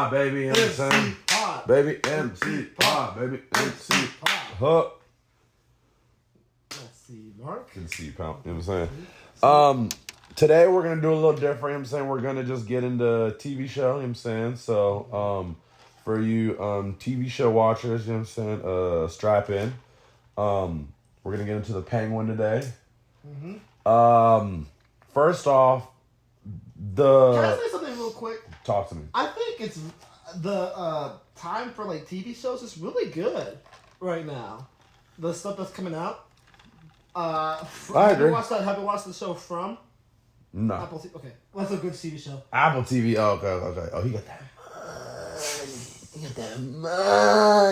Pod, baby. You know what I'm saying? Pod. Baby, MC Pod, baby, MC Pod. Let's see, Marc. Can see, pal. You know what I'm saying? Today we're going to do a little different. You know what I'm saying? We're going to just get into TV show. You know what I'm saying? So, for you TV show watchers, you know what I'm saying? Strap in. We're going to get into the Penguin today. First off, Can I say something real quick? Talk to me. I think it's the time for like TV shows is really good right now. The stuff that's coming out. I have agree. you watched the show From? No. Apple TV. Okay, that's a good TV show. Apple TV. Oh, okay. Oh, he got that money. He got that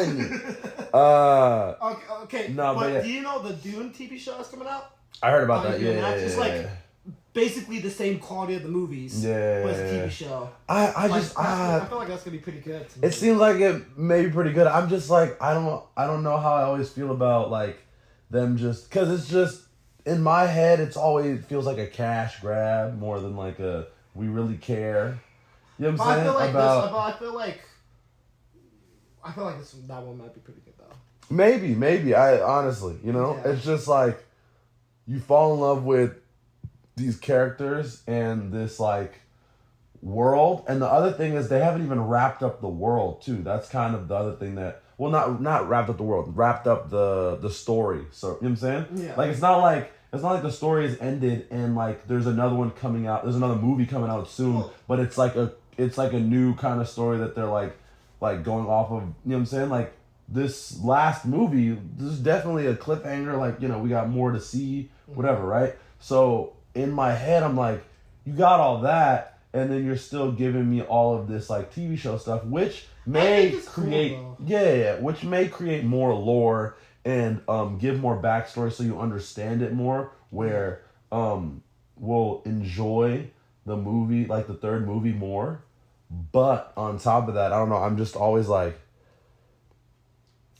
money. Okay. No, but yeah. Do you know the Dune TV show that's coming out? I heard about that. Yeah. It's like basically the same quality of the movies. Yeah. But it's a TV show. I feel like that's gonna be pretty good. It seems like it may be pretty good. I'm just like I don't know how I always feel about like them just because it's just in my head it feels like a cash grab more than like a we really care. You know what I'm saying? I feel like that one might be pretty good though. Maybe. I honestly, it's just like you fall in love with these characters and this like world, and the other thing is they haven't even wrapped up the world too. That's kind of the other thing that not wrapped up the world, wrapped up the story. So you know what I'm saying? Yeah. Like it's not like the story is ended and like there's another one coming out. There's another movie coming out soon, but it's like a new kind of story that they're like going off of. You know what I'm saying? Like this last movie, this is definitely a cliffhanger. Like we got more to see, whatever, right? So in my head, I'm like, you got all that, and then you're still giving me all of this like TV show stuff, which may create, which may create more lore and give more backstory so you understand it more. Where we'll enjoy the movie, like the third movie, more. But on top of that, I don't know. I'm just always like,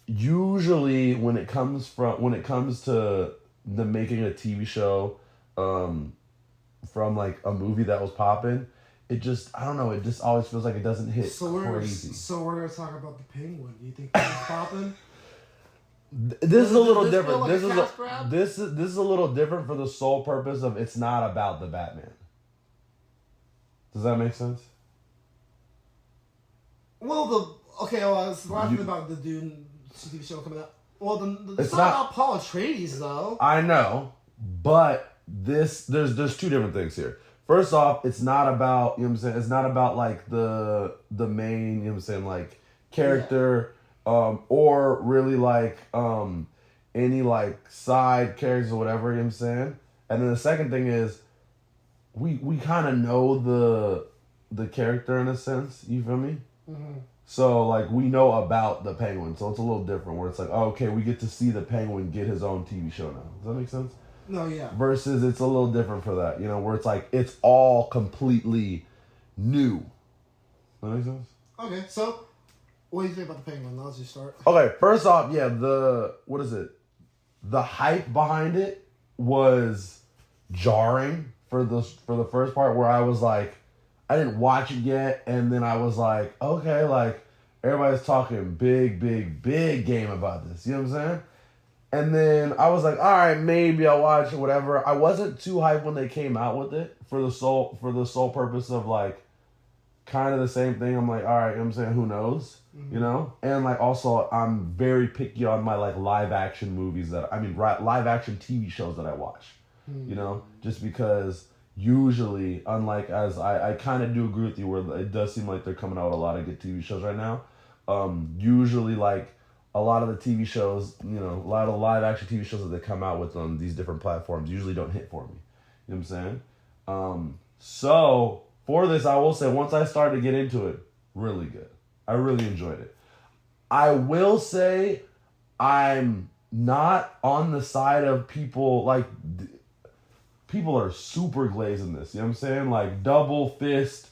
usually when it comes to the making a TV show. From like a movie that was popping, it just I don't know. It just always feels like it doesn't hit crazy. So we're gonna talk about the Penguin. Do you think that's popping? This is a little different. Like this is a little different for the sole purpose of it's not about the Batman. Does that make sense? Well, I was laughing about the Dune TV show coming out. Well, it's not about Paul Atreides though. I know, but. There's two different things here. First off, it's not about, you know what I'm saying, it's not about like the main, you know what I'm saying, like character, or really like any like side characters or whatever, you know what I'm saying? And then the second thing is we kind of know the character in a sense, you feel me? Mm-hmm. So like we know about the Penguin, so it's a little different where it's like, oh, okay, we get to see the Penguin get his own TV show now. Does that make sense? No, yeah. Versus it's a little different for that, where it's like, it's all completely new. Does that make sense? Okay, so, what do you think about the Penguin? Let's just start. Okay, first off, yeah, the hype behind it was jarring for the first part where I was like, I didn't watch it yet, and then I was like, okay, like, everybody's talking big game about this, you know what I'm saying? And then I was like, all right, maybe I'll watch it, whatever. I wasn't too hyped when they came out with it for the sole purpose of like kind of the same thing. I'm like, all right, you know what I'm saying, who knows, And like also I'm very picky on my like live action live action TV shows that I watch, just because usually, unlike as I kind of do agree with you where it does seem like they're coming out with a lot of good TV shows right now. Usually like, a lot of the TV shows, a lot of the live action TV shows that they come out with on these different platforms usually don't hit for me. You know what I'm saying? So for this, I will say once I started to get into it, really good. I really enjoyed it. I will say I'm not on the side of people like people are super glazed in this. You know what I'm saying? Like double fist,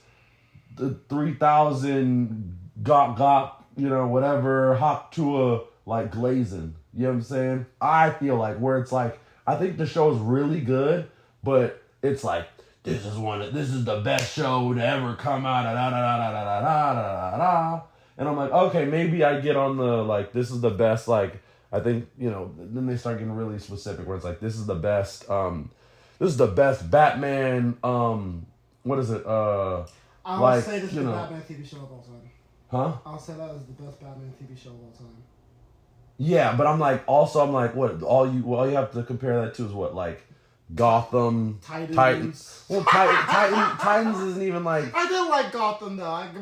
the 3,000 gok, whatever, hop to a, like, glazing. You know what I'm saying? I feel like where it's like, I think the show is really good, but it's like, this is the best show to ever come out. Da, da, da, da, da, da, da, da, da. And I'm like, okay, maybe I get on the, like, this is the best, like, I think, you know, then they start getting really specific where it's like, this is the best Batman, what is it, I'll like, say this is you the know. Batman TV show of all time. Huh? I'll say that is the best Batman TV show of all time. Yeah, but I'm like, what, all you have to compare that to is what, like, Gotham, Titans. Well, Titans isn't even like. I did like Gotham though. I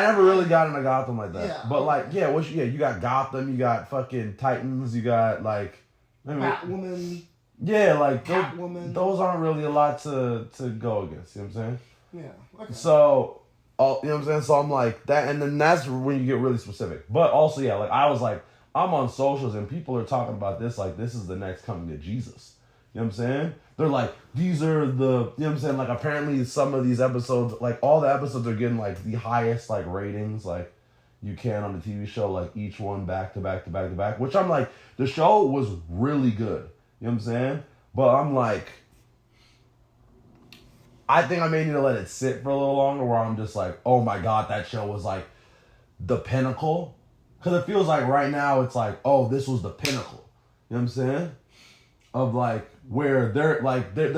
never really got into Gotham like that. Yeah, but like, you got Gotham, you got fucking Titans, you got like. Batwoman. Yeah, like Catwoman. those aren't really a lot to go against. You know what I'm saying? Yeah. Okay. So, you know what I'm saying? So I'm like that, and then that's when you get really specific. But also, yeah, like I was like, I'm on socials and people are talking about this like this is the next coming of Jesus. You know what I'm saying? They're like, these are the, you know what I'm saying? Like, apparently some of these episodes, like, all the episodes are getting, like, the highest, like, ratings, like, you can on the TV show, like, each one back to back to back to back, which I'm like, the show was really good. You know what I'm saying? But I'm like, I think I may need to let it sit for a little longer where I'm just like, oh my God, that show was, like, the pinnacle. Because it feels like right now it's like, oh, this was the pinnacle. You know what I'm saying? Of like where they're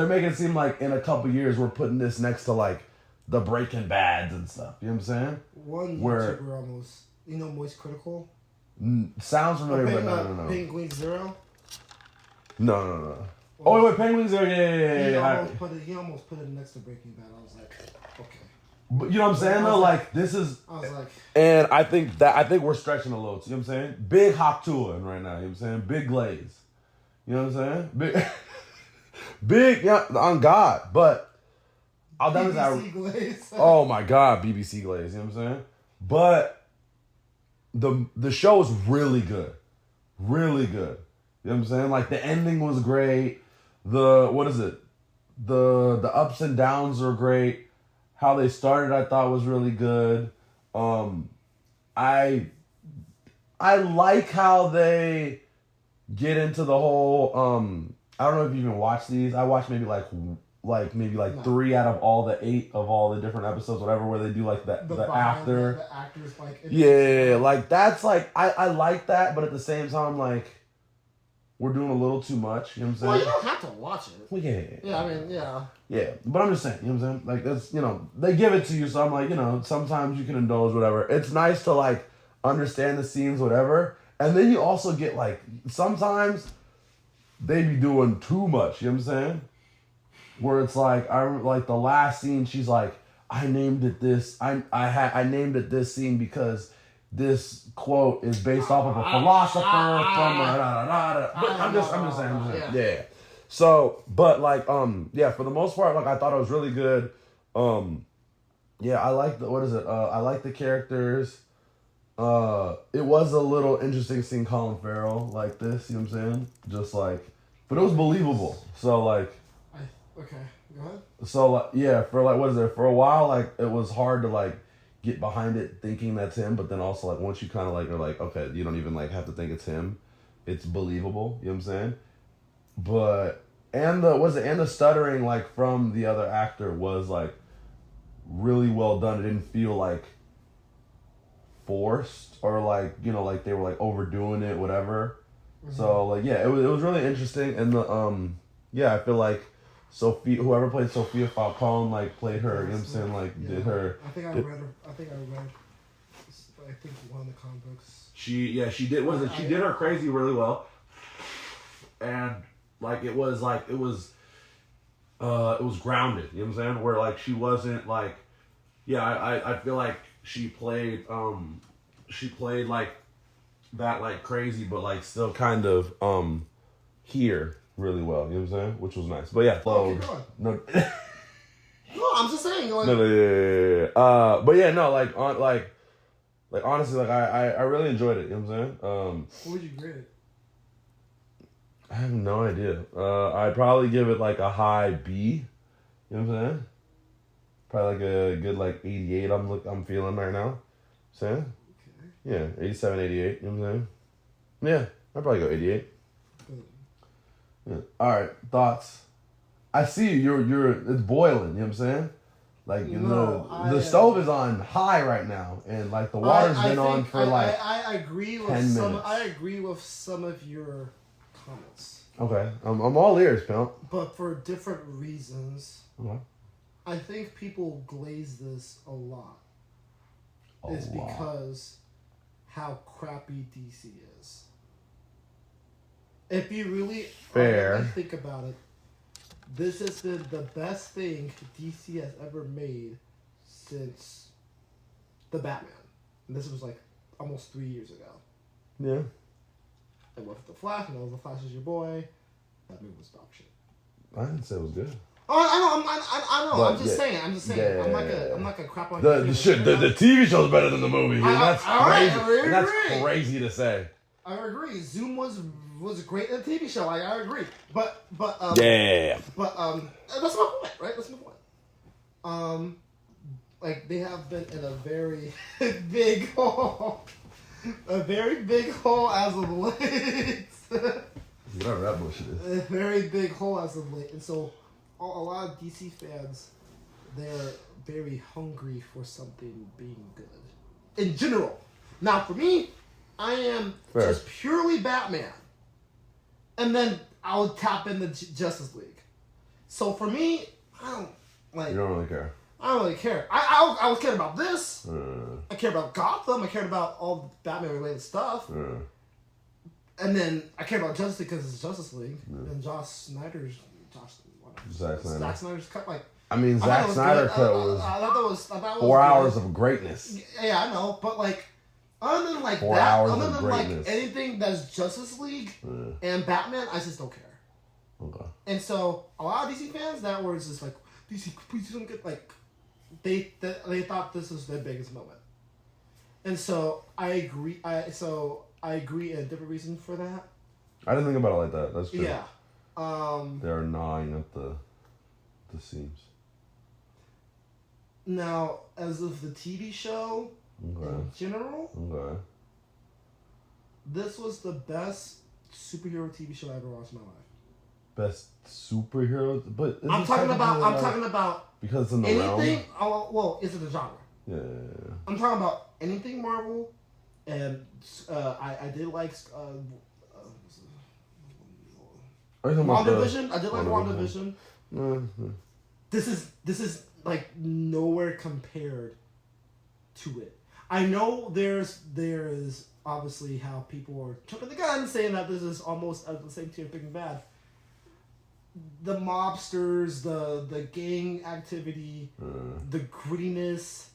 making it seem like in a couple years we're putting this next to like the Breaking Bads and stuff. You know what I'm saying? One YouTuber almost, Moist Critical. Sounds familiar, but no. Penguin Zero. No. Oh wait, Penguin Zero. Yeah. He almost put it next to Breaking Bad. I was like, okay. But you know what I'm saying though? Like this is. I was like. And I think we're stretching a little. You know what I'm saying? Big Hoptua right now. You know what I'm saying? Big Glaze. You know what I'm saying? Big, yeah, on God. But I'll done BBC Glaze. Oh my God, BBC Glaze. You know what I'm saying? But the show is really good, really good. You know what I'm saying? Like the ending was great. The ups and downs are great. How they started, I thought was really good. I like how they get into the whole I don't know if you even watched these. I watched maybe no. 3 out of all the 8 of all the different episodes, whatever, where they do like the actor. The actors like yeah, like that's like I like that, but at the same time like we're doing a little too much. You know what I'm saying? Well, you don't have to watch it. Well, yeah. I mean, yeah. Yeah, but I'm just saying. You know what I'm saying? Like that's they give it to you, so I'm like sometimes you can indulge whatever. It's nice to like understand the scenes, whatever. And then you also get, like, sometimes they be doing too much, you know what I'm saying? Where it's like, I remember, like, the last scene, she's like, I named it this scene because this quote is based off of a philosopher from I'm just saying. Yeah. So, but, like, for the most part, like, I thought it was really good. I like I like the characters. It was a little interesting seeing Colin Farrell like this, you know what I'm saying? Just like, but it was believable. So like, okay, go ahead. So like, for a while, like it was hard to like get behind it thinking that's him, but then also like once you kind of like are like, okay, you don't even like have to think it's him. It's believable, you know what I'm saying? But, and the stuttering like from the other actor was like really well done. It didn't feel like forced or like like they were like overdoing it, whatever. Mm-hmm. So like it was really interesting. And the I feel like Sophie, whoever played Sophia Falcone, like played her, you know what I'm saying, like did her. I think I read one of the comic books. She did. She did her crazy really well, and like it was grounded. You know what I'm saying? Where like she wasn't like, I feel like she played like that like crazy, but like still kind of here really well. You know what I'm saying? Which was nice. But yeah, no. No, I'm just saying. Like, no. But yeah, no. Like honestly, like I really enjoyed it. You know what I'm saying? What would you grade it? I have no idea. I'd probably give it like a high B. You know what I'm saying? Probably like a good like 88. I'm feeling right now. Saying? Okay. Yeah, 87, 88. You know what I'm saying? Yeah, I'd probably go 88. Good. Yeah. All right, thoughts. I see you. It's boiling. You know what I'm saying? Like the stove is on high right now, and like the water's been on for I agree with 10 some. minutes. I agree with some of your comments. Okay, I'm all ears, pimp. But for different reasons. Okay. I think people glaze this a lot. Because how crappy DC is. If you really think about it, this has been the best thing DC has ever made since the Batman. And this was like almost 3 years ago. Yeah. And with the Flash, the Flash is your boy. That movie was dog shit. I didn't say it was good. Oh, I know. But I'm just saying. Yeah. I'm not gonna crap on the TV show's better than the movie. That's crazy. That's crazy to say. I agree. Zoom was great in the TV show. I agree. But that's my point, right? That's my point. Like they have been in a very big hole, as of late. Whatever that bullshit is. A very big hole as of late, and so a lot of DC fans, they're very hungry for something being good. In general. Now, for me, I am just purely Batman. And then I would tap into Justice League. So for me, I don't like... You don't really care. I don't really care. I was caring about this. I cared about Gotham. I cared about all Batman-related stuff. And then I cared about Justice League because it's Justice League. And Zack Snyder's cut, like... I mean, Zack Snyder cut was 4 hours of greatness. Yeah, I know. But, like, other than, like, 4 that, hours other of than, greatness. like, anything that's Justice League and Batman, I just don't care. Okay. And so, a lot of DC fans that were just like, DC, please don't get, like... They thought this was their biggest moment. And so, I agree. I agree a different reason for that. I didn't think about it like that. That's true. Yeah. They're gnawing at the seams. Now, as of the TV show, in general, this was the best superhero TV show I ever watched in my life. Best superhero, but I'm talking about because it's in the anything. realm. Well, it's in the genre. Yeah. I'm talking about anything Marvel, and I did like. WandaVision. I did like WandaVision. Mm-hmm. This is like nowhere compared to it. I know there is obviously how people are jumping the gun saying that this is almost at the same tier of Big Bad. The mobsters, the gang activity, the grittiness.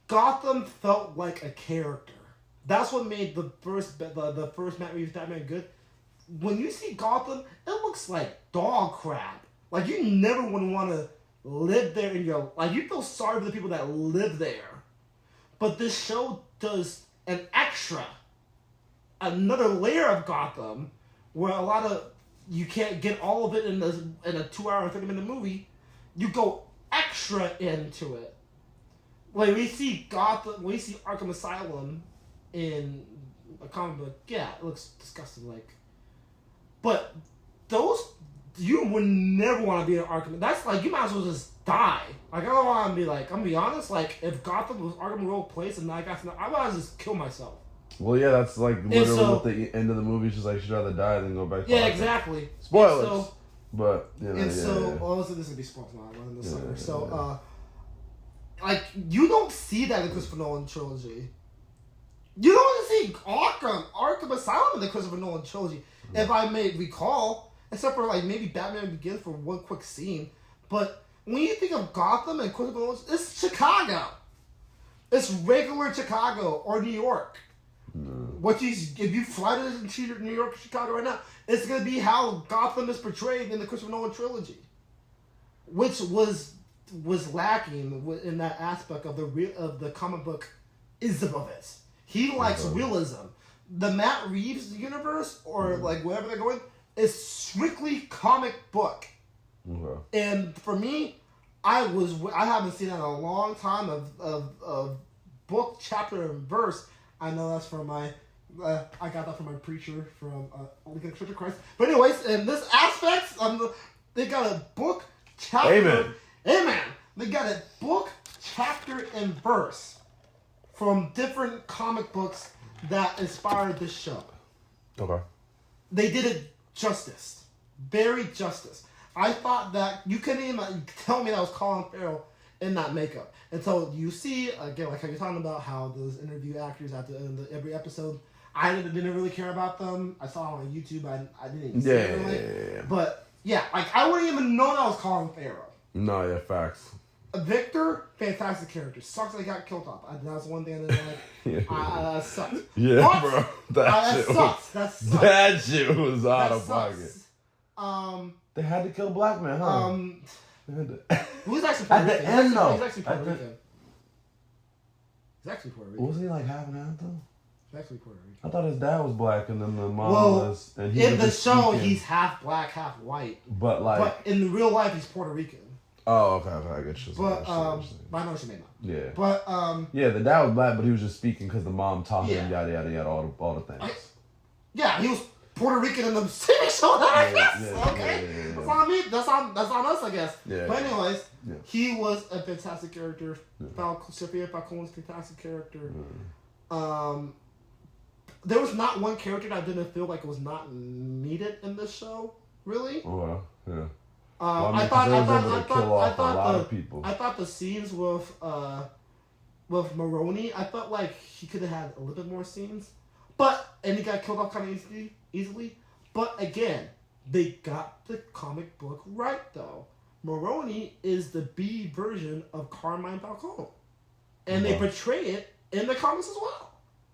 Gotham felt like a character. That's what made the first Matt Reeves Batman good. When you see Gotham, it looks like dog crap. Like, you never would want to live there in your... Like, you feel sorry for the people that live there. But this show does an extra, another layer of Gotham, where a lot of... You can't get all of it in a 2 hour and 30-minute movie. You go extra into it. Like, we see Gotham... We see Arkham Asylum in a comic book. Yeah, it looks disgusting, like... But those, you would never want to be an Arkham. That's like, you might as well just die. Like, I don't want to be like, I'm going to be honest, like, if Gotham was Arkham Road place and I got to know, I might just kill myself. Well, yeah, that's like literally what the end of the movie is just like, she'd rather die than go back to Yeah, Arkham. Exactly. Spoilers. So, but, you know, well, this would be spoilers now. I'm in the summer. So, like, you don't see that in the Christopher Nolan trilogy. You don't see Arkham Asylum in the Christopher Nolan trilogy. If I may recall, except for like maybe Batman Begins for one quick scene, but when you think of Gotham and Christopher Nolan, it's Chicago. It's regular Chicago or New York. If you fly to New York, Chicago right now, it's gonna be how Gotham is portrayed in the Christopher Nolan trilogy, which was lacking in that aspect of the comic book ism of it. He likes realism. The Matt Reeves universe, or like wherever they're going, is strictly comic book. Okay. And for me, I haven't seen that in a long time of book, chapter, and verse. I know that's from I got that from my preacher from Lincoln Church of Christ. But anyways, in this aspect, They got a book, chapter. Amen. They got a book, chapter, and verse from different comic books that inspired this show. Okay. They did it justice. Very justice. I thought that you couldn't even tell me that was Colin Farrell in that makeup. Until you see, again, like how you're talking about how those interview actors at the end of every episode, I didn't really care about them. I saw them on YouTube. I didn't even see it really. Yeah. But, yeah, like, I wouldn't even know that was Colin Farrell. No, yeah, facts. Victor, fantastic character. Sucks that he got killed off. That's one thing I didn't like. That sucks. Yeah, but, bro. That sucks. That shit was out of pocket. They had to kill a black man, huh? Who's actually Puerto Rican? At the end, though. He's actually Puerto Rican. He's actually Puerto Rican. Wasn't he like half and half, though? He's actually Puerto Rican. I thought his dad was black and then the mom was... And he in the show, he's half black, half white. But in real life, he's Puerto Rican. Oh, okay, I get you. But, I know what you mean. Yeah. But, yeah, the dad was black, but he was just speaking because the mom taught him, yada, yada, yada, all the things. He was Puerto Rican in the TV show, I guess. Okay. That's on me. That's on us, I guess. Yeah. But anyways, he was a fantastic character. Sophia Falcone's fantastic character. There was not one character that I didn't feel like was not needed in this show, really. Oh, well, yeah. I thought the scenes with Maroni, I felt like he could have had a little bit more scenes, and he got killed off kind of easily. But again, they got the comic book right though. Maroni is the B version of Carmine Falcone, and they portray it in the comics as well.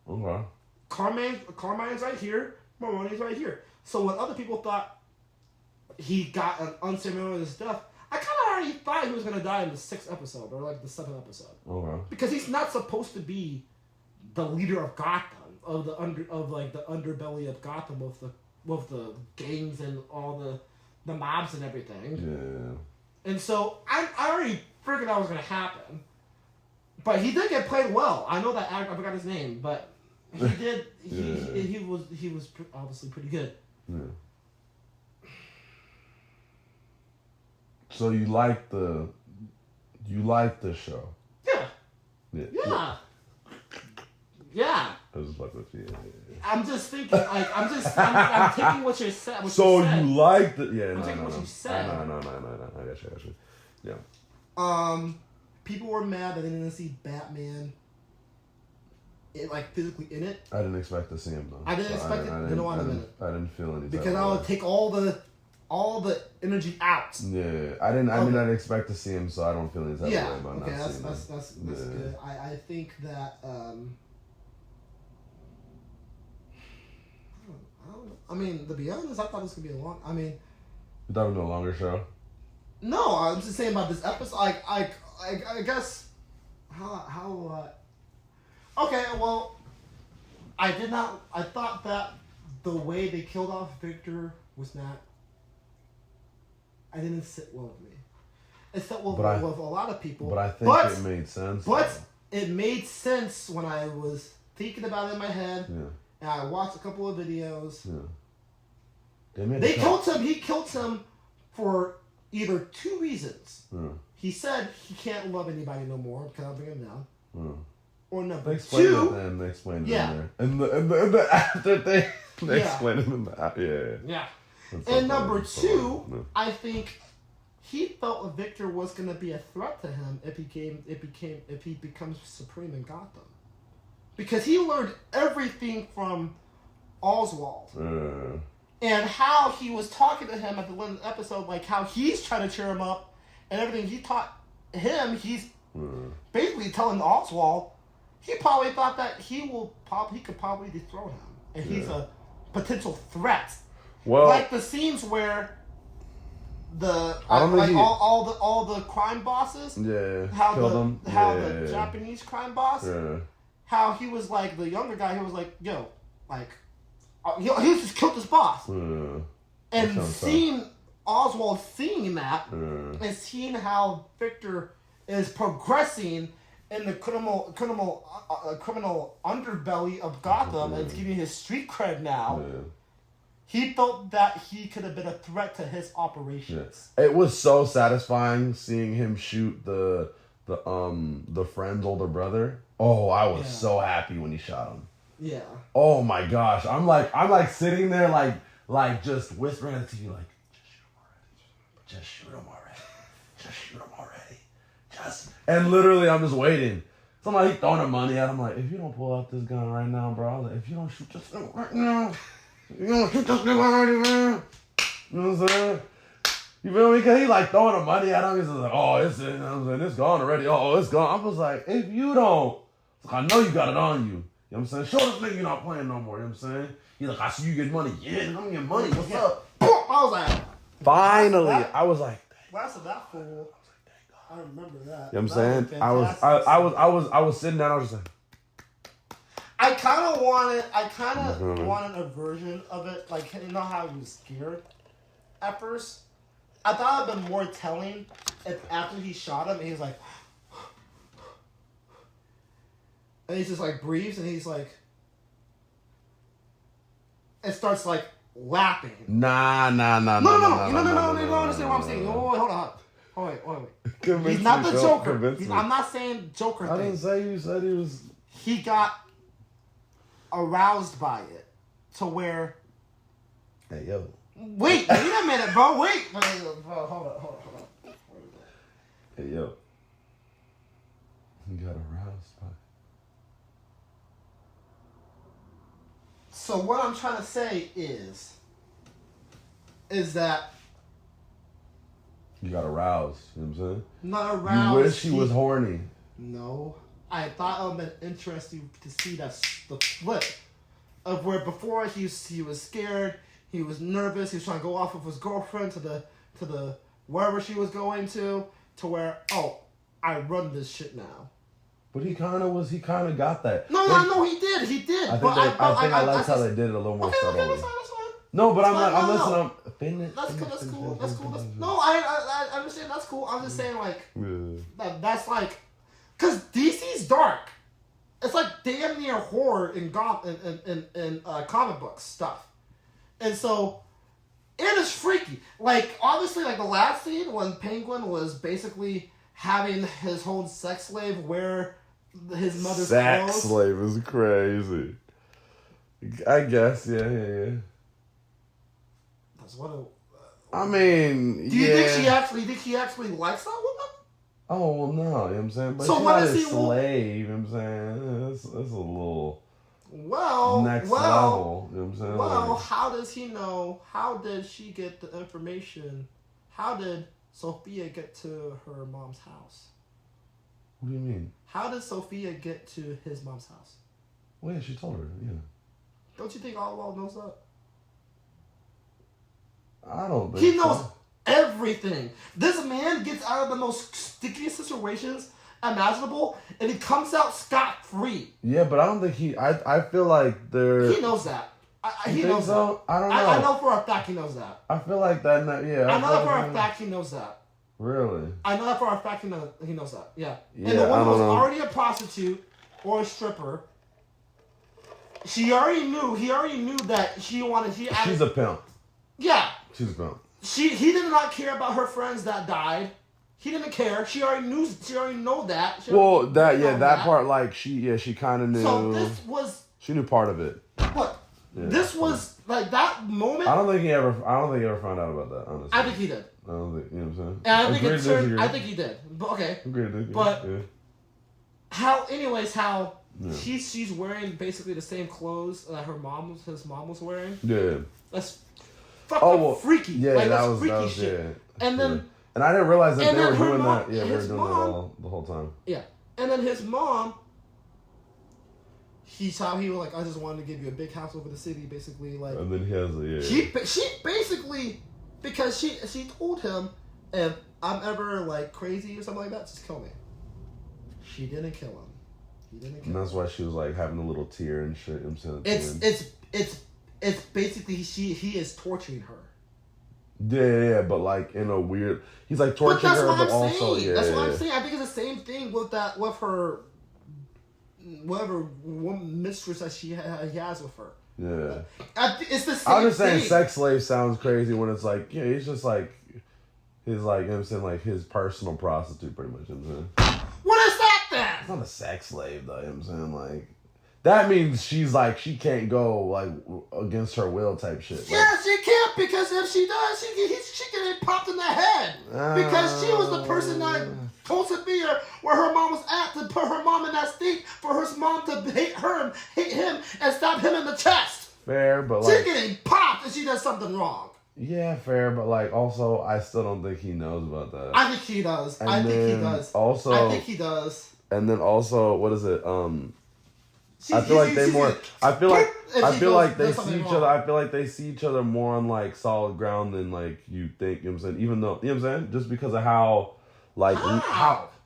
Okay. Carmine's right here, Maroni's right here. So when other people thought he got an unceremonious death, I kind of already thought he was going to die in the 6th episode or like the 7th episode. Okay. Because he's not supposed to be the leader of Gotham, of the underbelly of Gotham with the gangs and all the mobs and everything. Yeah. And so I already figured that was going to happen. But he did get played well. I know that actor, I forgot his name, but he did. He was obviously pretty good. Yeah. So you like the show? Yeah. I was like, I'm just thinking, like, I'm taking what you said. You like the, I'm taking what you said. No. I got you. Yeah. People were mad that they didn't see Batman, physically in it. I didn't expect to see him though. I didn't expect it. I didn't feel anything. Because I would take all the energy out. Yeah, I didn't expect to see him, so I don't feel any type of way about not seeing him. That's good. I think that I mean, to be honest, I thought this could be a long. I mean, you thought it was a longer show? No, I'm just saying about this episode. I guess how. Okay, well, I did not. I thought that the way they killed off Victor was not. I didn't sit well with me. It sat well with a lot of people. But I think it made sense. But it made sense when I was thinking about it in my head. Yeah. And I watched a couple of videos. Yeah. They killed him. He killed him for either 2 reasons. Yeah. He said he can't love anybody no more because I'll bring him down. Yeah. Or number they explained 2. It then. They explained it in there. And the after they explained it in the Yeah. And number 2, I think he felt that Victor was going to be a threat to him if he becomes supreme in Gotham, because he learned everything from Oswald and how he was talking to him at the end of the episode, like how he's trying to cheer him up and everything he taught him. He's basically telling Oswald he probably thought that he could probably dethrone him, and he's a potential threat. Well, like the scenes where all the crime bosses, how the Japanese crime boss, how he was like the younger guy, he was like, yo, like he just killed his boss, and seeing Oswald seeing that and seeing how Victor is progressing in the criminal underbelly of Gotham and getting his street cred now. He felt that he could have been a threat to his operations. Yeah. It was so satisfying seeing him shoot the friend's older brother. Oh, I was so happy when he shot him. Yeah. Oh my gosh. I'm like sitting there like just whispering it to you like, just shoot him already. Just shoot him already. And literally I'm just waiting. Somebody throwing the money at him like, if you don't pull out this gun right now, bro, I was like, if you don't shoot this gun right now, you don't shoot this gun already, man. You know what I'm saying? You feel me? Because he like throwing the money at him. He's just like, oh, it's, you know what I'm saying? It's gone already. Oh, it's gone. I was like, if you don't, I know you got it on you. You know what I'm saying? Show this nigga you're not playing no more. You know what I'm saying? He's like, I see you get money. Yeah, I'm getting money. What's up? I was like, finally. I was like, why said that fool? I remember that. You know what I'm saying? I was sitting down, I was just like, I kind of wanted a version of it, like, you know how he was scared at first? I thought it would have been more telling if after he shot him, and he was like, and he just like breathes, and he's like, and starts like laughing. No. You don't understand what I'm saying. Oh, hold on. Wait. He's not the Joker. I'm not saying Joker thing. I didn't say you said he was. He got aroused by it to where. Hey, yo. Wait a minute, bro. Wait, bro. Hold on. Hey, yo. He got aroused by it. So what I'm trying to say is that. You got aroused, you know what I'm saying? Not aroused. You wish he was horny. No. I thought it would have been interesting to see the flip of where before he was scared, he was nervous, he was trying to go off with his girlfriend to the wherever she was going to where, oh, I run this shit now. But he kind of got that. No, he did. I think I liked how they did it a little more subtly. Okay, that's fine. No, but I'm listening. That's cool. No, I understand. That's cool. I'm just saying, like, that's like, because DC's dark. It's like damn near horror in comic books stuff, and so it is freaky. Like, obviously, like the last scene when Penguin was basically having his whole sex slave wear his mother's clothes. Sex slave is crazy. I guess, yeah. I mean, do you think she actually likes that woman? Oh, well, no, you know what I'm saying? But so she's what not is a he slave, you know what I'm saying? It's a little next level, you know what I'm saying? Well, how does he know? How did she get the information? How did Sophia get to her mom's house? What do you mean? How did Sophia get to his mom's house? Well, yeah, she told her, yeah. Don't you think Oswald knows that? I don't think he knows everything. This man gets out of the most stickiest situations imaginable, and he comes out scot-free. Yeah, but I don't think I feel like they're... He knows that. He knows so? That. I don't know. I know for a fact he knows that. I feel like that, yeah. I know that for a fact he knows that. Really? I know that for a fact he knows that, yeah. Yeah, and the woman was already a prostitute or a stripper. He already knew that She's a pimp. Yeah. She's a pimp. He did not care about her friends that died. He didn't care. She already know that. That part, like, she kind of knew. So this was... She knew part of it. What? Yeah. This was, like, that moment... I don't think he ever found out about that, honestly. I think he did. I don't think, you know what I'm saying? And I think he did. But, okay. Agreed. But, she's wearing basically the same clothes that his mom was wearing. Yeah. That's fucking freaky. Yeah, like, that was freaky shit. Yeah. And then... And I didn't realize that they were doing mom, that. Yeah, they were doing that all the whole time. Yeah. And then his mom... He was like, I just wanted to give you a big house over the city, basically. Like, and then he has She basically... Because she told him, if I'm ever, like, crazy or something like that, just kill me. She didn't kill him. And that's why she was like having a little tear and shit. It's basically he is torturing her. Yeah, but like in a weird. He's like torturing her, but also that's what I'm saying. I think it's the same thing with her, whatever mistress that he has with her. Yeah. It's the same I'm just saying thing. sex slave sounds crazy when it's like, yeah, he's just like, his, like, you know what I'm saying, like, his personal prostitute, pretty much, you know what I'm saying? What is that then? It's not a sex slave, though, you know what I'm saying? Like, that means she's, like, she can't go, like, against her will type shit. Like, Yeah, she can't, because if she does, she get popped in the head. Because she was the person that supposed to be where her mom was at, to put her mom in that state for her mom to hate her, hate him, and stab him in the chest. fair, but, like... She's getting popped if she does something wrong. Yeah, fair, but, like, also, I still don't think he knows about that. I think he does. And I think he then does. Also... I think he does. And then also, what is it, I feel like they more. I feel like they see each other. I feel like they see each other more on like solid ground than like you think. You know what I'm saying? Even though, you know what I'm saying, just because of how, like,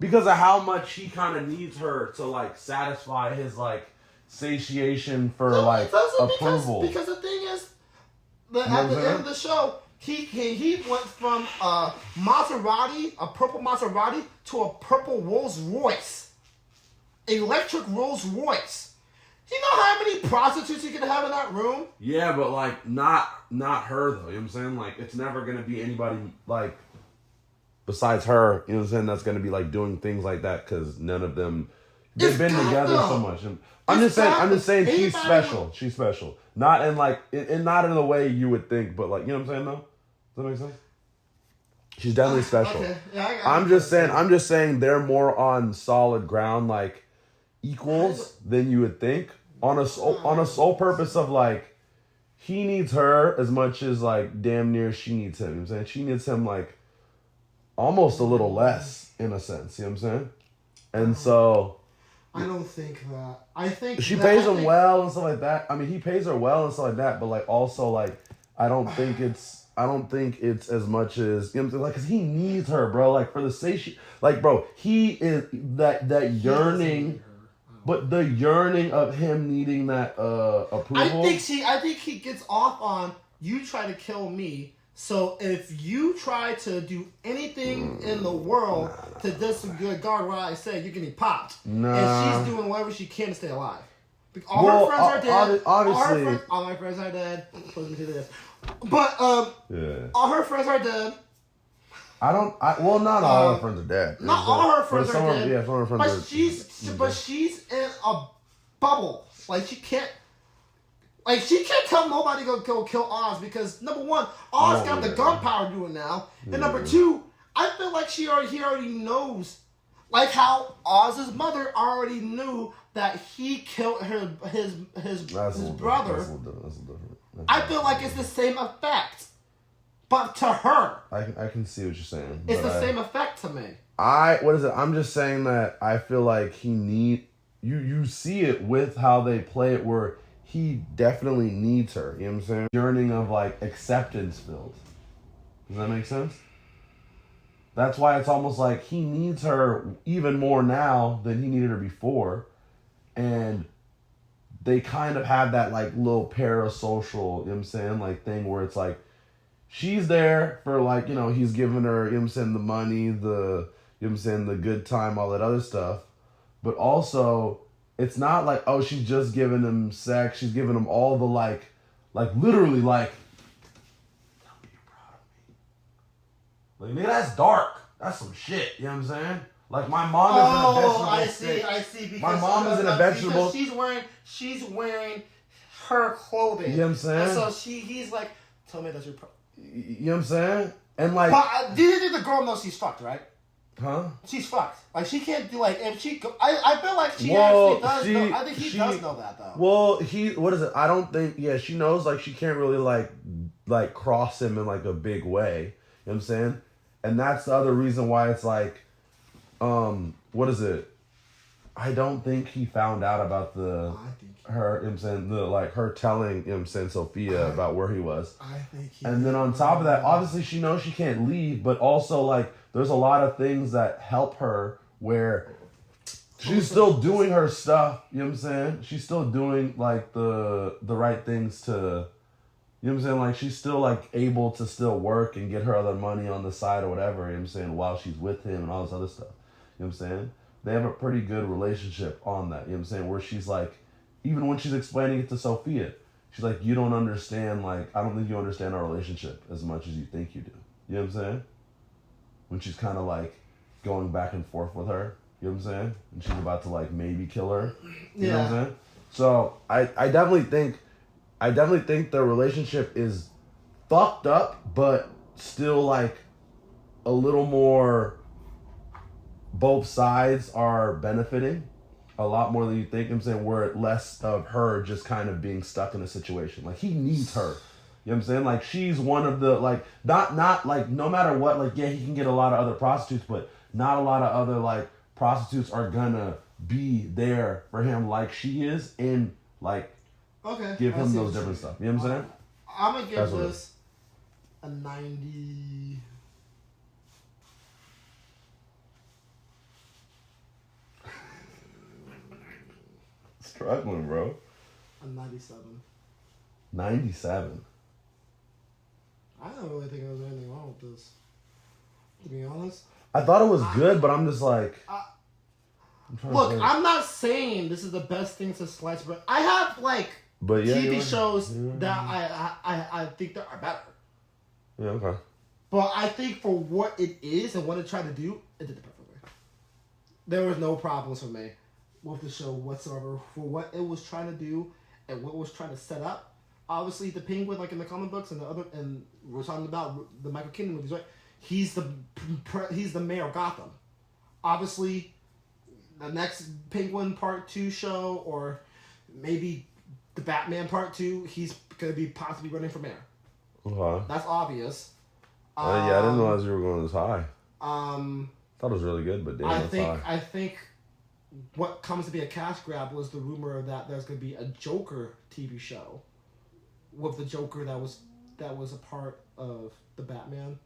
because of how much he kind of needs her to like satisfy his like satiation for like approval. Because the thing is, at the end of the show, he went from a Maserati, a purple Maserati, to a purple Rolls Royce, electric Rolls Royce. Do you know how many prostitutes you can have in that room? Yeah, but like not her though. You know what I'm saying? Like it's never gonna be anybody like besides her. You know what I'm saying? That's gonna be like doing things like that because none of them they've been together so much. And I'm just saying she's special. She's special. Not in like not in the way you would think, but like you know what I'm saying though. Does that make sense? She's definitely special. Okay. Yeah, I'm just saying they're more on solid ground, like equals than you would think. On a sole purpose of like he needs her as much as like damn near she needs him. You know what I'm saying? She needs him like almost a little less in a sense. You know what I'm saying? And so I don't think that. I think she pays him well and stuff like that. I mean, he pays her well and stuff like that. But like also like I don't think it's as much as, you know what I'm saying? Like, cause he needs her, bro. Like for the sake, like, bro, he is that yearning. But the yearning of him needing that approval. I think he gets off on you try to kill me. So if you try to do anything in the world to disregard what I say, you're getting popped. Nah. And she's doing whatever she can to stay alive. All her friends are dead. Obviously, all my friends are dead. But yeah. All her friends are dead. Not all her friends are dead. Not all her friends are dead. Yeah, some of her friends but she's in a bubble. Like she can't tell nobody to go kill Oz because number one, Oz got the gunpowder doing now, and number two, I feel like he already knows, like how Oz's mother already knew that he killed his brother. That's a little different. I feel like it's the same effect. But to her, I can see what you're saying. It's the same effect to me. I'm just saying that I feel like you see it with how they play it where he definitely needs her. You know what I'm saying? Yearning of like acceptance filled. Does that make sense? That's why it's almost like he needs her even more now than he needed her before, and they kind of have that like little parasocial, you know what I'm saying, like thing where it's like. She's there for like, you know, he's giving her, you know what I'm saying, the money, the, you know what I'm saying, the good time, all that other stuff. But also, it's not like, oh, she's just giving him sex. She's giving him all the like literally like, tell me you're proud of me. Like, nigga, that's dark. That's some shit. You know what I'm saying? Like my mom is in a vegetable. I see. Because my mom is in a vegetable. She's wearing her clothing. You know what I'm saying? And so he's like, tell me that you're proud. You know what I'm saying? And like, but the girl knows she's fucked, right? Huh? She's fucked. Like she can't do like if she. I feel like she actually does. I think he does know that though. Well, what is it? I don't think. Yeah, she knows. Like she can't really like cross him in like a big way. You know what I'm saying? And that's the other reason why it's like, what is it? I don't think he found out about her, you know what I'm saying, her telling, you know what I'm saying, Sophia about where he was. I think he And then on top of that, obviously she knows she can't leave, but also like there's a lot of things that help her where she's still doing her stuff, you know what I'm saying? She's still doing like the right things to, you know what I'm saying? Like she's still like able to still work and get her other money on the side or whatever, you know what I'm saying, while she's with him and all this other stuff. You know what I'm saying? They have a pretty good relationship on that, you know what I'm saying? Where she's like, even when she's explaining it to Sophia, she's like, you don't understand, like, I don't think you understand our relationship as much as you think you do. You know what I'm saying? When she's kind of like going back and forth with her. You know what I'm saying? And she's about to like maybe kill her. You know what I'm saying? So I definitely think the relationship is fucked up, but still like a little more, both sides are benefiting a lot more than you think. I'm saying, where less of her just kind of being stuck in a situation. Like, he needs her. You know what I'm saying? Like, she's one of the, like, not like, no matter what, like, yeah, he can get a lot of other prostitutes, but not a lot of other, like, prostitutes are gonna be there for him like she is, and, like, give him those different stuff. You know what I'm saying? I'm gonna give this a 90. Struggling, bro. A 97. 97. I don't really think there was anything wrong with this. To be honest. I thought it was good, but I'm just like... Look, I'm not saying this is the best thing to slice, but I have, like, TV shows that I think that are better. Yeah, okay. But I think for what it is and what it tried to do, it did it perfectly. There was no problems for me with the show whatsoever for what it was trying to do and what it was trying to set up. Obviously, the Penguin, like in the comic books and we're talking about the Michael Keaton movies, right? He's the mayor of Gotham. Obviously, the next Penguin Part 2 show, or maybe the Batman Part 2, he's going to be possibly running for mayor. Okay. That's obvious. Yeah, I didn't realize you were going this high. Thought it was really good, but damn, that's high. I think what comes to be a cash grab was the rumor that there's going to be a Joker TV show with the Joker that was a part of the Batman.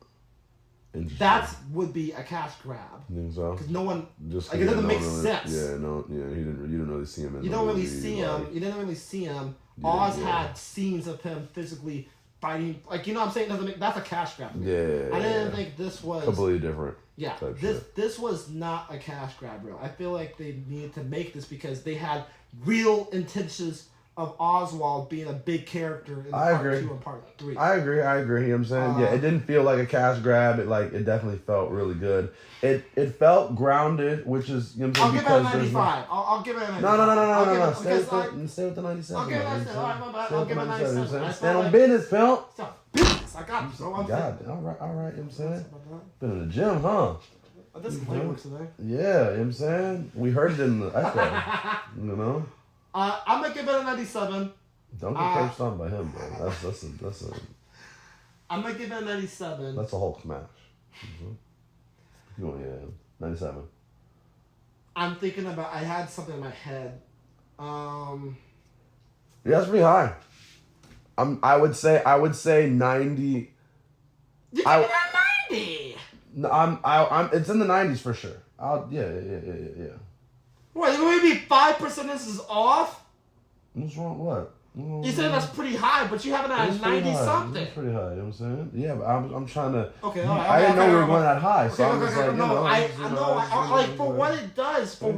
That would be a cash grab. You think so? Because no one, like, it doesn't make sense. Yeah, you didn't really see him. You don't really see him. You didn't really see him. Oz had scenes of him physically fighting, like, you know what I'm saying? That's a cash grab. Yeah. I didn't think this was completely different. Yeah, this was not a cash grab, bro. I feel like they needed to make this because they had real intentions of Oswald being a big character in part 2 and part 3. I agree. You know what I'm saying? Yeah, it didn't feel like a cash grab. It definitely felt really good. It felt grounded, which is, you know what I'm saying? I'll give it a 95. I'll give it a 95. No. Stay with the 97. I'll give it a 97. Alright, my bad. I'll give it a 97. Stand on business, Phil. Business. I got it, bro. God, all right, you know what I'm saying? Been in the gym, huh? I did some leg work today. Yeah, you know what I'm saying? We heard it in the echo. You know? I'm gonna give it a 97. Don't get cursed on by him, bro. That's a. I'm gonna give it a 97. That's a Hulk smash. You want 97. I'm thinking about. I had something in my head. Yeah, that's pretty high. I would say 90. You give it a 90. No, I'm. It's in the 90s for sure. Yeah. What? Maybe 5% this is off. What's wrong? What? You said that's pretty high, but you have it at 90 something. It's pretty high. You know what I'm saying? Yeah, but I'm trying to. Okay, all right. I didn't know we were going that high, so I'm just like, like for what it does, for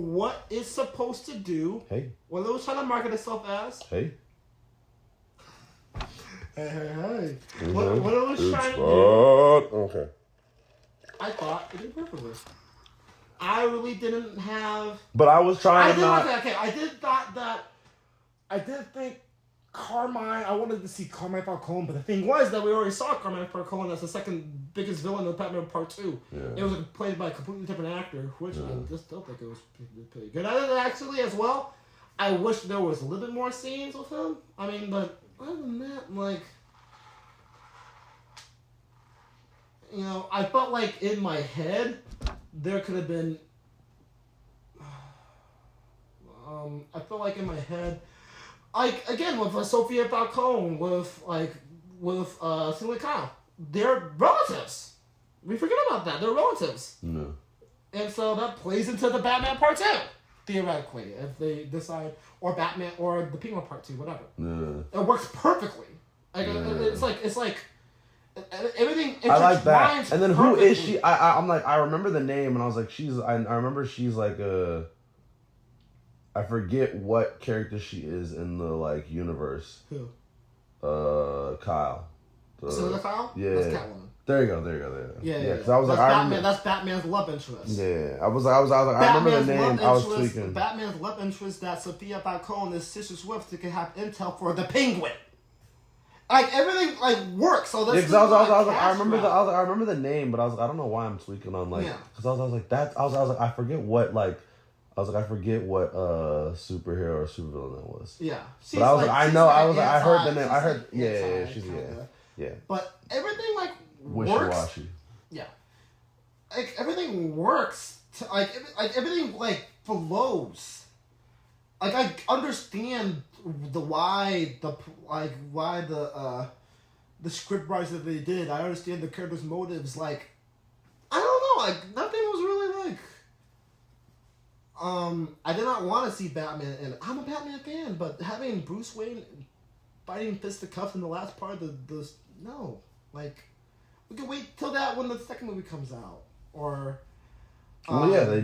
what it's supposed to do. Hey. What it was trying to market itself as. Hey. Hey. What it was trying to do. Okay. I thought it did perfectly. I really didn't have. But I was trying to not. Okay, I did think Carmine. I wanted to see Carmine Falcone, but the thing was that we already saw Carmine Falcone as the second biggest villain of Batman Part 2. Yeah. It was played by a completely different actor, which I just don't think it was pretty good. Actually, as well, I wish there was a little bit more scenes with him. I mean, but other than that, like, you know, I felt like in my head there could have been. I feel like in my head, like again with Sophia Falcone, with Celine Kyle, they're relatives. We forget about that. They're relatives. No. And so that plays into the Batman Part 2, theoretically, if they decide, or Batman, or the Penguin Part 2, whatever. Yeah. It works perfectly. Like it's like everything. I like that. And then who is perfectly. she? I'm like, I remember the name, and I was like, I remember she's like I forget what character she is in the like universe. Who? Kyle. Selena Kyle? Yeah. That's Catwoman. There you go. Yeah. Because I was that's like, Batman. That's Batman's love interest. Yeah, I was like, I remember the name. I was tweaking. Batman's love interest that Sophia Falcone is Sister Swift can have intel for the Penguin. Like everything like works. So that's I remember the name, but I was like, I don't know why I'm tweaking on like because I was like that. I was like I forget what superhero or supervillain that was. Yeah, but I was like I heard the name. I heard she's yeah. But everything like wishy-washy. Yeah, like everything works. Like everything like flows. Like I understand why the script writers that they did. I understand the characters' motives. Like I don't know. Like nothing was really like. I did not want to see Batman, and I'm a Batman fan, but having Bruce Wayne fighting fisticuffs in the last part of the no, like we can wait till that when the second movie comes out, or. Then they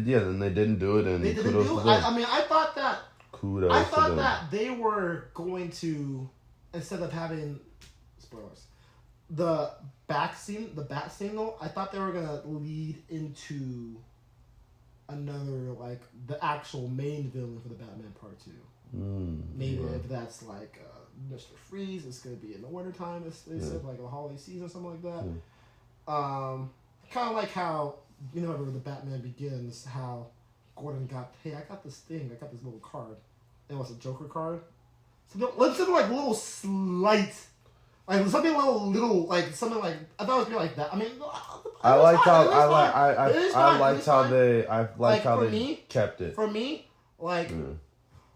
didn't do it, and they didn't do it. I thought that. Kudos. I thought that they were going to, instead of having spoilers, the bat signal. I thought they were gonna lead into another like the actual main villain for the Batman Part 2. Maybe if that's like Mr. Freeze, it's gonna be in the wintertime. They said like a holiday season or something like that. Kind of like how whenever the Batman Begins, how Gordon got, hey, I got this little card. It was a Joker card. Something like little slight, like something little like something like I thought it was gonna be like that. I mean, I liked how they kept it. For me, like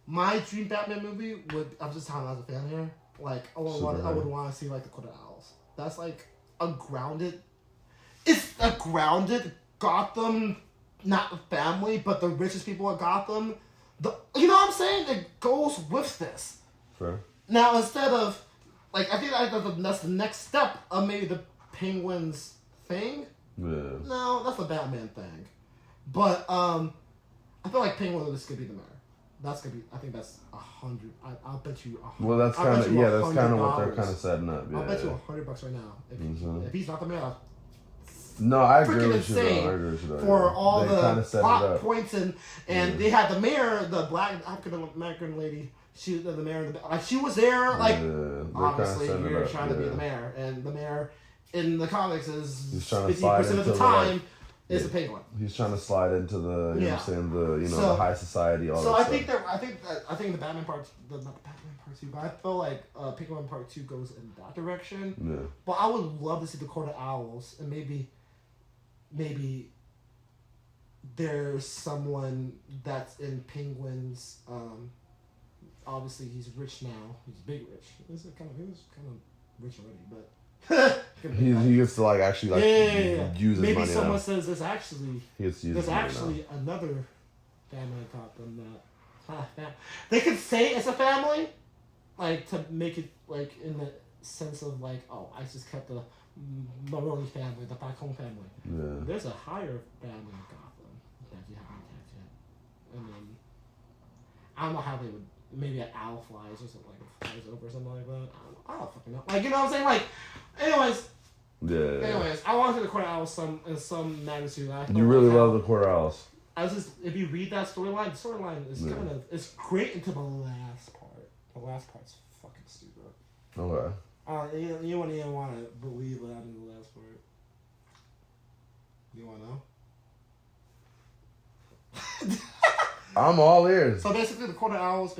my dream Batman movie would. I'm just telling you as a fan here. Like I would want to see like the Court of Owls. That's like a grounded. It's a grounded Gotham, not the family, but the richest people at Gotham. You know what I'm saying? It goes with this. Sure. Now, instead of, like, I think that's the next step of maybe the Penguin's thing. Yeah. No, that's a Batman thing. But, I feel like Penguin is going to be the mayor. That's going to be, I think that's 100. I'll bet you 100. Well, that's kind of what they're kind of setting up. Yeah. I'll bet you $100 right now. If he's not the mayor, no, I agree with you. Though. For all the plot points and they had the mayor, the black African American lady. She the mayor, like she was there. Like obviously you're trying to be the mayor, and the mayor in the comics is 50% of the time is the Penguin. He's trying to slide into the you know what I'm saying the high society. All so that I think the Batman part, not the Batman Part 2, but I feel like Penguin Part 2 goes in that direction. Yeah. But I would love to see the Court of Owls, and maybe there's someone that's in Penguin's. Obviously, he's rich now. He's big rich. He was kind of rich already, but he gets to like actually like use his maybe money. Maybe someone now. Says there's actually another family Gotham that they could say it's a family, like to make it like in the sense of like I just kept the Maroni family, the Falcone family. Yeah. There's a higher family in Gotham that you haven't attacked yet. And then I don't know how they would. Maybe an owl flies or something, like flies over or something like that. I don't fucking know. Like you know what I'm saying? Like, anyways. Yeah. Anyways, I want to see the Court of Owls in some magnitude. You really love the Court of Owls. If you read that storyline, the storyline is it's great until the last part. The last part's fucking stupid. Okay. You wouldn't even want to believe what happened in the last part. You want to know? I'm all ears. So basically, the Court of Owls,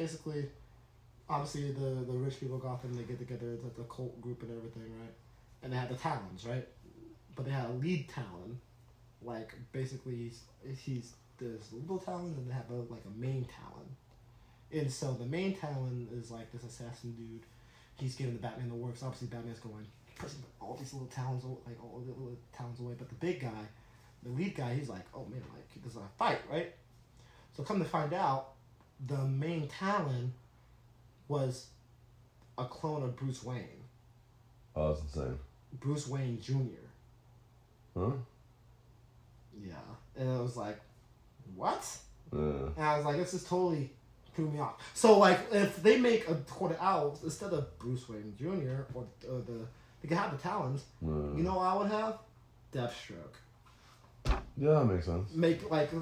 obviously the rich people of Gotham, they get together, it's like the cult group and everything, right? And they have the Talons, right? But they had a lead Talon, like basically he's this little Talon, and they have a main Talon. And so the main Talon is like this assassin dude. He's giving the Batman the works. Obviously, Batman's going pressing all these little Talons, like all the little Talons away. But the big guy, the lead guy, he's like, oh man, like this is a fight, right? So come to find out, the main Talon was a clone of Bruce Wayne. Oh, that's insane. Bruce Wayne Jr. Huh? Yeah. And it was like, what? Yeah. And I was like, this is totally threw me off. So like, if they make a Court of Owls instead of Bruce Wayne Jr. or they can have the Talons. You know what I would have? Deathstroke. Yeah, that makes sense. Make like we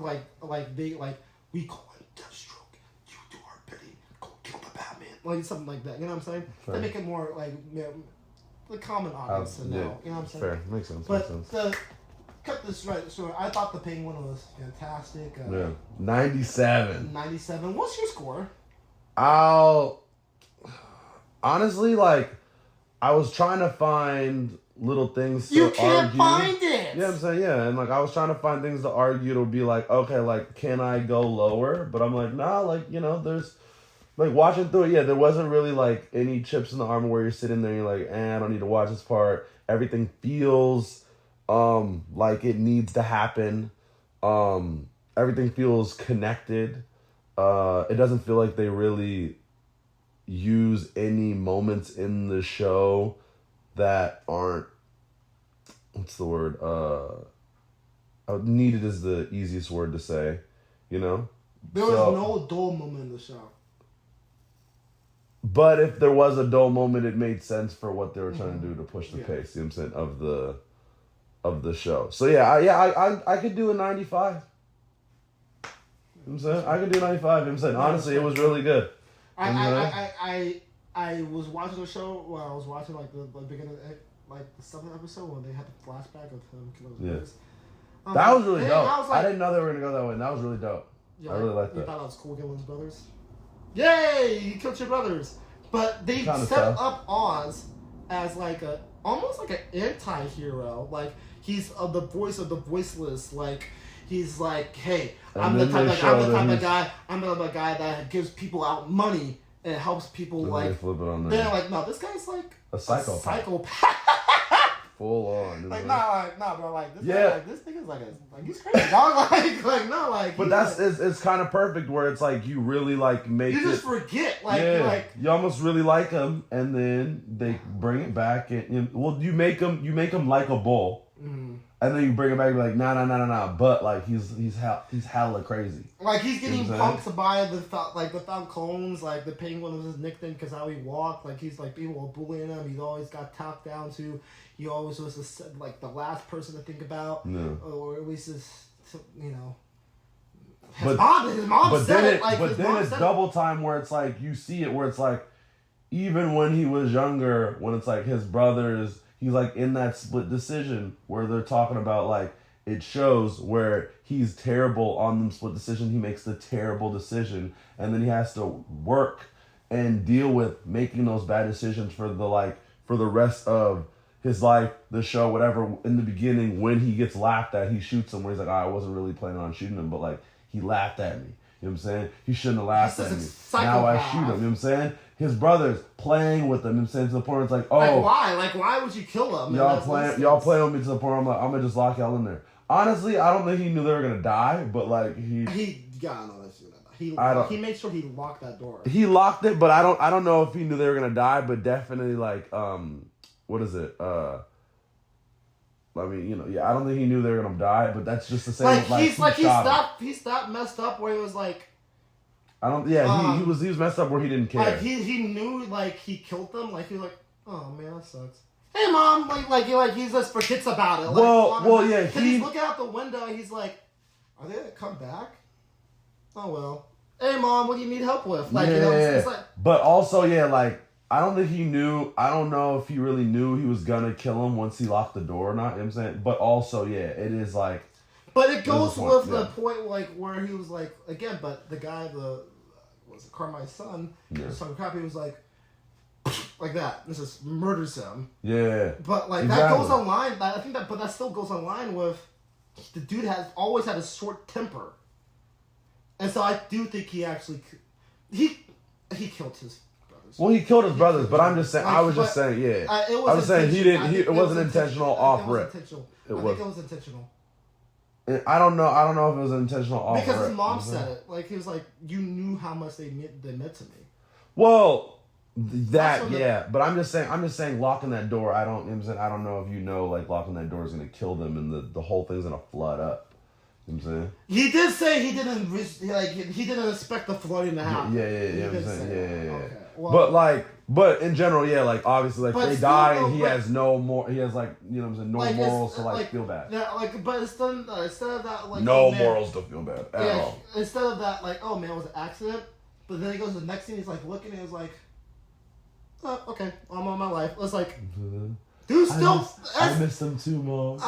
call him Deathstroke. You do our bidding. Go kill the Batman. Like something like that. You know what I'm saying? Fair. They make it more like the common audience to know. Yeah, You know what I'm saying? fair. Makes sense. But makes sense. Cut this right short. I thought the Penguin was fantastic. Yeah, 97. 97. What's your score? I'll honestly like. I was trying to find little things to argue. You can't find it! Yeah, I'm saying, yeah. And, like, I was trying to find things to argue to be like, okay, like, can I go lower? But I'm like, nah, like, you know, there's, like, watching through it, yeah, there wasn't really, like, any chips in the armor where you're sitting there and you're like, I don't need to watch this part. Everything feels, like it needs to happen. Everything feels connected. It doesn't feel like they really use any moments in the show that aren't, what's the word, needed is the easiest word to say, you know? There was no dull moment in the show. But if there was a dull moment, it made sense for what they were trying to do to push the pace, you know what I'm saying, of the show. So yeah, I could do a 95. You know what I'm saying? I could do 95, you know what I'm saying? Honestly, it was really good. I was watching the show while I was watching like the beginning, like the 7th episode when they had the flashback of him killing his brothers. That was really dope. I didn't know they were gonna go that way. And that was really dope. I really liked that. You thought that was cool killing his brothers? Yay! You killed your brothers, but they set up Oz as like almost like an anti-hero. Like he's the voice of the voiceless. Like he's like, hey, I'm the type of guy that gives people out money and helps people like. Flip it on they're like, no, this guy's like a psychopath. Full on. Like, nah, bro. Like, this guy, like, this nigga's like he's crazy, dog. like, no, like. But it's kind of perfect where it's like you really like make you just forget, like you almost really like him, and then they bring it back, and you make him likable. Mm-hmm. And then you bring it back and be like, nah. But like he's hella crazy. Like he's getting punked by the Falcons. Like the Penguin was his nickname because how he walked. Like he's like people were bullying him. He's always got talked down to. He always was like the last person to think about, or at least his His mom said it. But then it's double time where it's like you see it where it's like even when he was younger, when it's like his brothers. He's like in that split decision where they're talking about like it shows where he's terrible on the split decision. He makes the terrible decision and then he has to work and deal with making those bad decisions for the rest of his life, the show, whatever. In the beginning, when he gets laughed at, he shoots him where he's like, I wasn't really planning on shooting him, but like he laughed at me. You know what I'm saying? He shouldn't have laughed at me. Now I shoot him. You know what I'm saying? His brothers playing with him. You know what I'm saying? To the point where it's like, oh. Like why? Like why would you kill him? Y'all playing with me to the point where I'm like, I'm going to just lock y'all in there. Honestly, I don't think he knew they were going to die, but like he got no, that's he made sure he locked that door. He locked it, but I don't know if he knew they were going to die, but definitely like, what is it? I mean, I don't think he knew they were gonna die, but that's just the same. He stopped messed up where he was like. I don't. Yeah, he was messed up where he didn't care. Like he knew like he killed them. Like he was like, oh man, that sucks. Hey mom, like he just forgets about it. Like, yeah. He's looking out the window. And he's like, are they gonna come back? Oh well. Hey mom, what do you need help with? Like it's like. But also like. I don't think he knew. I don't know if he really knew he was gonna kill him once he locked the door or not. You know what I'm saying? But also, it is like. But it goes with the point like where he was like again, but the guy, Carmine's son, was talking crap. He was like that. This just murders him. Yeah. But like that goes on line. I think that still goes on line with the dude has always had a short temper, and so I do think he actually he killed his. Well, he killed his brothers, but I'm just saying. I was just saying, I was saying he didn't. It wasn't intentional off rip. I think it was intentional. I don't know. I don't know if it was intentional off rip. Because his mom said it. Like he was like, you knew how much they meant to me. Well, but I'm just saying, locking that door. I don't know if like locking that door is gonna kill them, and the whole thing's gonna flood up. You know what I'm saying? He did say he didn't he didn't expect the flooding to happen. Yeah. He I'm did saying, say that. yeah. Okay. Well, But in general, yeah, like obviously, like But they still, die though, and he but- has no more. He has like you know what I'm saying, no Like, morals to it's, like like, feel bad. yeah, like, but instead of that, like, No oh, man, morals to feel bad at yeah, all. instead of that, like, oh man, it was an accident. But then he goes to the next scene. He's like looking and he's like, oh, okay, I'm on my life. It's like, dude, still, I miss them too, Mom.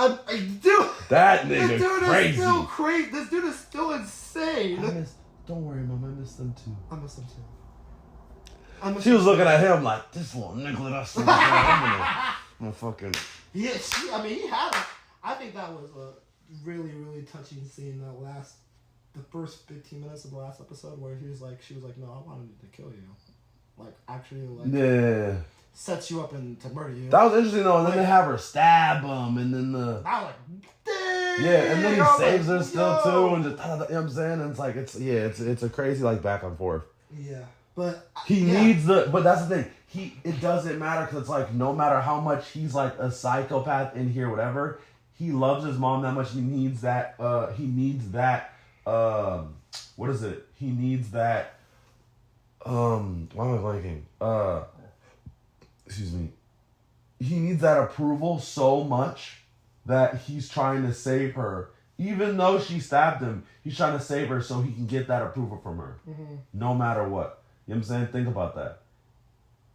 Dude, That this nigga dude crazy. is still crazy. This dude is still insane. Don't worry, Mom. I miss them too. I miss him too. She was looking at him like this little nigga. That's I'm gonna fucking. Yeah, he had it. I think that was a really, really touching scene. The first 15 minutes of the last episode, where she was like, no, I wanted to kill you, like actually, like Yeah. sets you up and to murder you. That was interesting though, and then they have her stab him, and then the. I was like, dang! Yeah, and then he I was saves like, her still yo! too, and just you know what I'm saying, and it's like it's a crazy like back and forth. Yeah, but He needs but that's the thing. It doesn't matter because it's like no matter how much he's like a psychopath in here, whatever, he loves his mom that much. He needs that. What is it? He needs that. Why am I blanking? Excuse me. He needs that approval so much that he's trying to save her. Even though she stabbed him, he's trying to save her so he can get that approval from her. Mm-hmm. No matter what. You know what I'm saying? Think about that.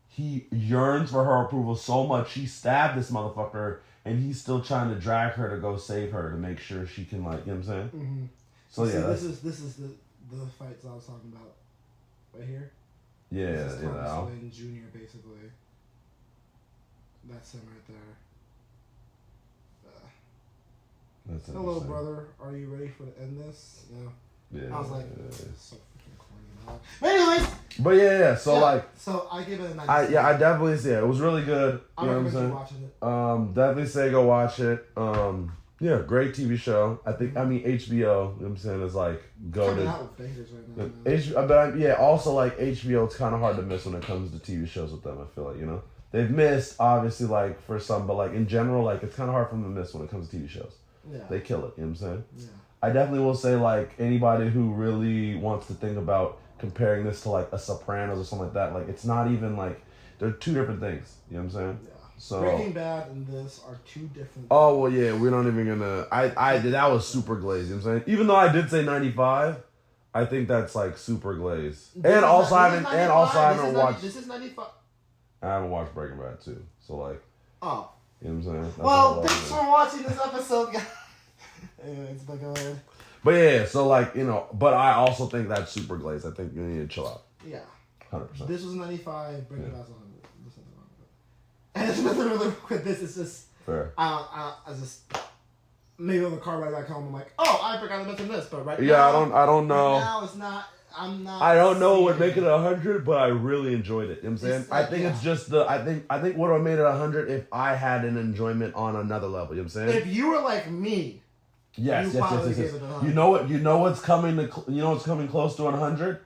He yearns for her approval so much. She stabbed this motherfucker, and he's still trying to drag her to go save her to make sure she can, like, you know what I'm saying? Mm-hmm. So, see, yeah. this is the fights I was talking about right here. Yeah, this is you Thomas know. Wayne Jr. basically. That's him right there. That's Hello, brother. Are you ready to end this? Yeah. I was like, so freaking corny now. But anyways. But yeah. So like. So I give it a 9. I definitely see it. It was really good. You know what I'm saying? Watching it. Definitely say go watch it. Yeah, great TV show. HBO. You know what I'm saying? Is like Coming goated. out with bangers right now. But also like HBO, it's kind of hard to miss when it comes to TV shows with them. I feel like they've missed obviously like for some, but like in general, like it's kind of hard for them to miss when it comes to TV shows. Yeah. They kill it. You know what I'm saying? Yeah. I definitely will say like anybody who really wants to think about comparing this to like a Sopranos or something like that, like it's not even like they're two different things. You know what I'm saying? Yeah. So Breaking Bad and this are two different. Oh well, yeah, we're not even gonna. I did that was super glazed. You know what I'm saying? Even though I did say 95, I think that's like super glazed. And also I haven't watched. This is 95. I haven't watched Breaking Bad too. So like. Oh. You know what I'm saying? That's well, thanks for watching this episode, guys. Anyways, but go ahead. But yeah, so like but I also think that's super glazed. I think you need to chill out. Yeah. 100%. This was 95. Breaking Bad's 100. And there's nothing really wrong with this. It's just fair. I just maybe on the car ride back home. I'm like, oh, I forgot to mention this, but right now, I don't know. Right now it's not. I'm not. I don't know what make it 100, but I really enjoyed it. You know what I'm saying? Like, I think it's just I think would have made it 100 if I had an enjoyment on another level. You know what I'm saying? If you were like me. Yes. Gave it 100. You know what's coming what's coming close to 100?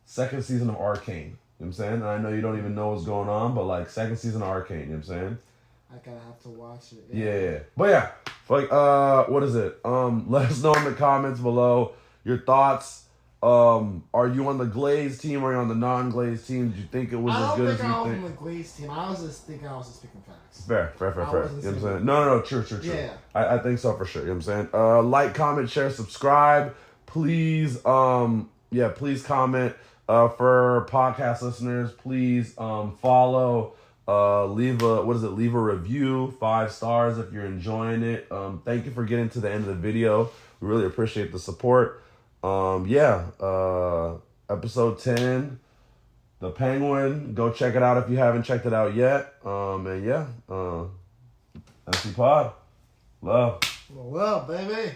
Second season of Arcane. You know what I'm saying? And I know you don't even know what's going on, but like second season of Arcane, you know what I'm saying? I gotta have to watch it. Yeah. But yeah. Like what is it? Let us know in the comments below your thoughts. Are you on the Glaze team or are you on the non-Glaze team? Did you think it was as good as you think? I don't think I was on the Glaze team. I was just thinking I was just speaking facts. Fair. You know what I'm saying? No, true. Yeah. I think so for sure. You know what I'm saying? Like, comment, share, subscribe. Please, please comment. For podcast listeners, please follow. Leave a review, 5 stars if you're enjoying it. Thank you for getting to the end of the video. We really appreciate the support. Episode 10, The Penguin. Go check it out if you haven't checked it out yet. MC Pod. Love. Well, baby.